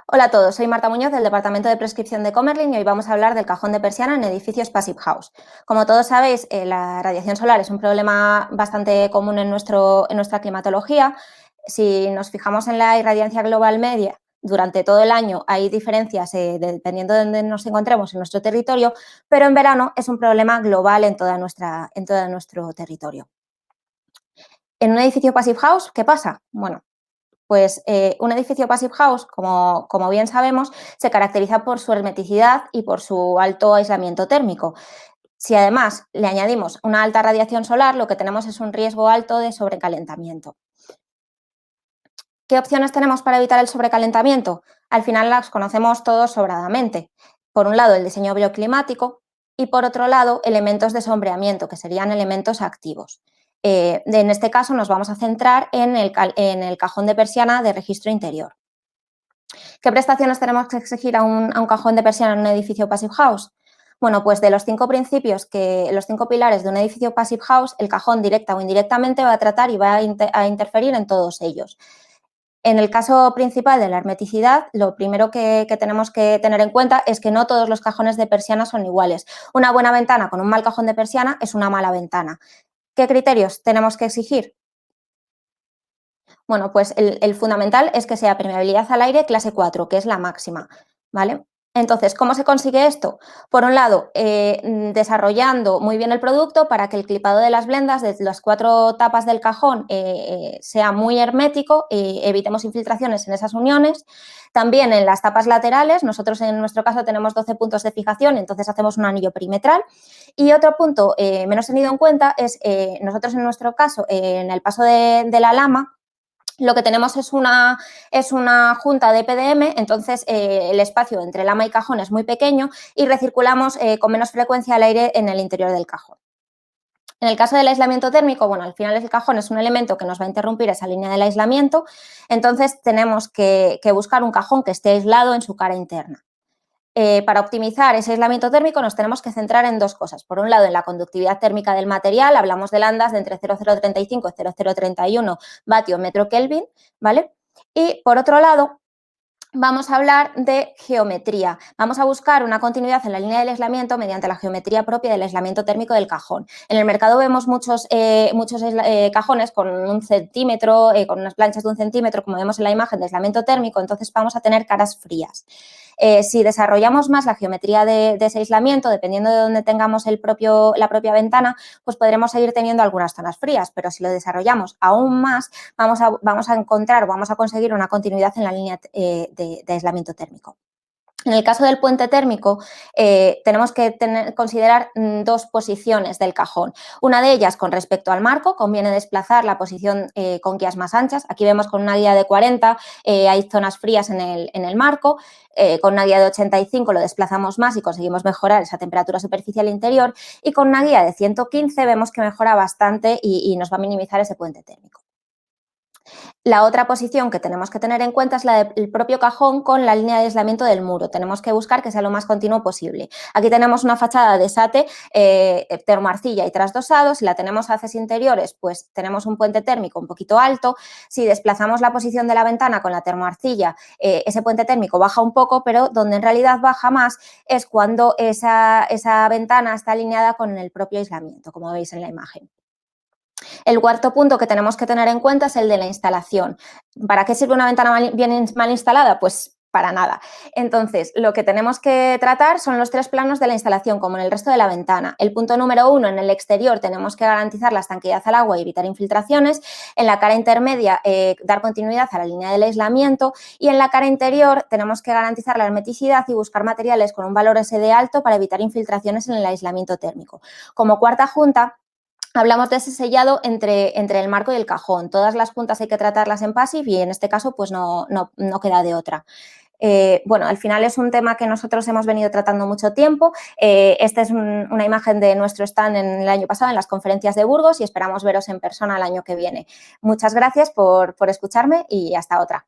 Hola a todos, soy Marta Muñoz del Departamento de Prescripción de Comerlin y hoy vamos a hablar del cajón de persiana en edificios Passive House. Como todos sabéis, la radiación solar es un problema bastante común en nuestra climatología. Si nos fijamos en la irradiancia global media, durante todo el año hay diferencias dependiendo de dónde nos encontremos en nuestro territorio, pero en verano es un problema global en todo nuestro territorio. En un edificio Passive House, ¿qué pasa? Bueno, pues un edificio Passive House, como bien sabemos, se caracteriza por su hermeticidad y por su alto aislamiento térmico. Si además le añadimos una alta radiación solar, lo que tenemos es un riesgo alto de sobrecalentamiento. ¿Qué opciones tenemos para evitar el sobrecalentamiento? Al final las conocemos todos sobradamente. Por un lado, el diseño bioclimático y por otro lado, elementos de sombreamiento, que serían elementos activos. En este caso nos vamos a centrar en el cajón de persiana de registro interior. ¿Qué prestaciones tenemos que exigir a un cajón de persiana en un edificio Passive House? Bueno, pues de los 5 principios, los 5 pilares de un edificio Passive House, el cajón directa o indirectamente va a tratar y va a interferir en todos ellos. En el caso principal de la hermeticidad, lo primero que tenemos que tener en cuenta es que no todos los cajones de persiana son iguales. Una buena ventana con un mal cajón de persiana es una mala ventana. ¿Qué criterios tenemos que exigir? Bueno, pues el fundamental es que sea permeabilidad al aire clase 4, que es la máxima, ¿vale? Entonces, ¿cómo se consigue esto? Por un lado, desarrollando muy bien el producto para que el clipado de las blendas de las 4 tapas del cajón sea muy hermético y evitemos infiltraciones en esas uniones. También en las tapas laterales, nosotros en nuestro caso tenemos 12 puntos de fijación, entonces hacemos un anillo perimetral. Y otro punto menos tenido en cuenta es, nosotros en nuestro caso, en el paso de la lama, lo que tenemos es una junta de PDM, entonces el espacio entre lama y cajón es muy pequeño y recirculamos con menos frecuencia el aire en el interior del cajón. En el caso del aislamiento térmico, bueno, al final el cajón es un elemento que nos va a interrumpir esa línea del aislamiento, entonces tenemos que buscar un cajón que esté aislado en su cara interna. Para optimizar ese aislamiento térmico nos tenemos que centrar en 2 cosas. Por un lado, en la conductividad térmica del material, hablamos de landas de entre 0,035 y 0,031 vatio metro Kelvin, ¿vale? Y por otro lado, vamos a hablar de geometría. Vamos a buscar una continuidad en la línea del aislamiento mediante la geometría propia del aislamiento térmico del cajón. En el mercado vemos muchos cajones con 1 centímetro, con unas planchas de 1 centímetro, como vemos en la imagen de aislamiento térmico, entonces vamos a tener caras frías. Si desarrollamos más la geometría de ese aislamiento, dependiendo de dónde tengamos la propia ventana, pues podremos seguir teniendo algunas zonas frías, pero si lo desarrollamos aún más, vamos a encontrar o vamos a conseguir una continuidad en la línea de aislamiento térmico. En el caso del puente térmico, tenemos que considerar 2 posiciones del cajón. Una de ellas, con respecto al marco, conviene desplazar la posición con guías más anchas. Aquí vemos con una guía de 40 hay zonas frías en el marco. Con una guía de 85 lo desplazamos más y conseguimos mejorar esa temperatura superficial interior. Y con una guía de 115 vemos que mejora bastante y nos va a minimizar ese puente térmico. La otra posición que tenemos que tener en cuenta es la del propio cajón con la línea de aislamiento del muro. Tenemos que buscar que sea lo más continuo posible. Aquí tenemos una fachada de SATE, termoarcilla y trasdosado. Si la tenemos a haces interiores, pues tenemos un puente térmico un poquito alto. Si desplazamos la posición de la ventana con la termoarcilla, ese puente térmico baja un poco, pero donde en realidad baja más es cuando esa ventana está alineada con el propio aislamiento, como veis en la imagen. El cuarto punto que tenemos que tener en cuenta es el de la instalación. ¿Para qué sirve una ventana mal instalada? Pues para nada. Entonces, lo que tenemos que tratar son los 3 planos de la instalación, como en el resto de la ventana. El punto número 1, en el exterior, tenemos que garantizar la estanqueidad al agua y evitar infiltraciones. En la cara intermedia, dar continuidad a la línea del aislamiento. Y en la cara interior, tenemos que garantizar la hermeticidad y buscar materiales con un valor SD alto para evitar infiltraciones en el aislamiento térmico. Como cuarta junta, hablamos de ese sellado entre el marco y el cajón. Todas las juntas hay que tratarlas en Passive y en este caso pues no queda de otra. Bueno, al final es un tema que nosotros hemos venido tratando mucho tiempo. Esta es una imagen de nuestro stand en el año pasado en las conferencias de Burgos y esperamos veros en persona el año que viene. Muchas gracias por escucharme y hasta otra.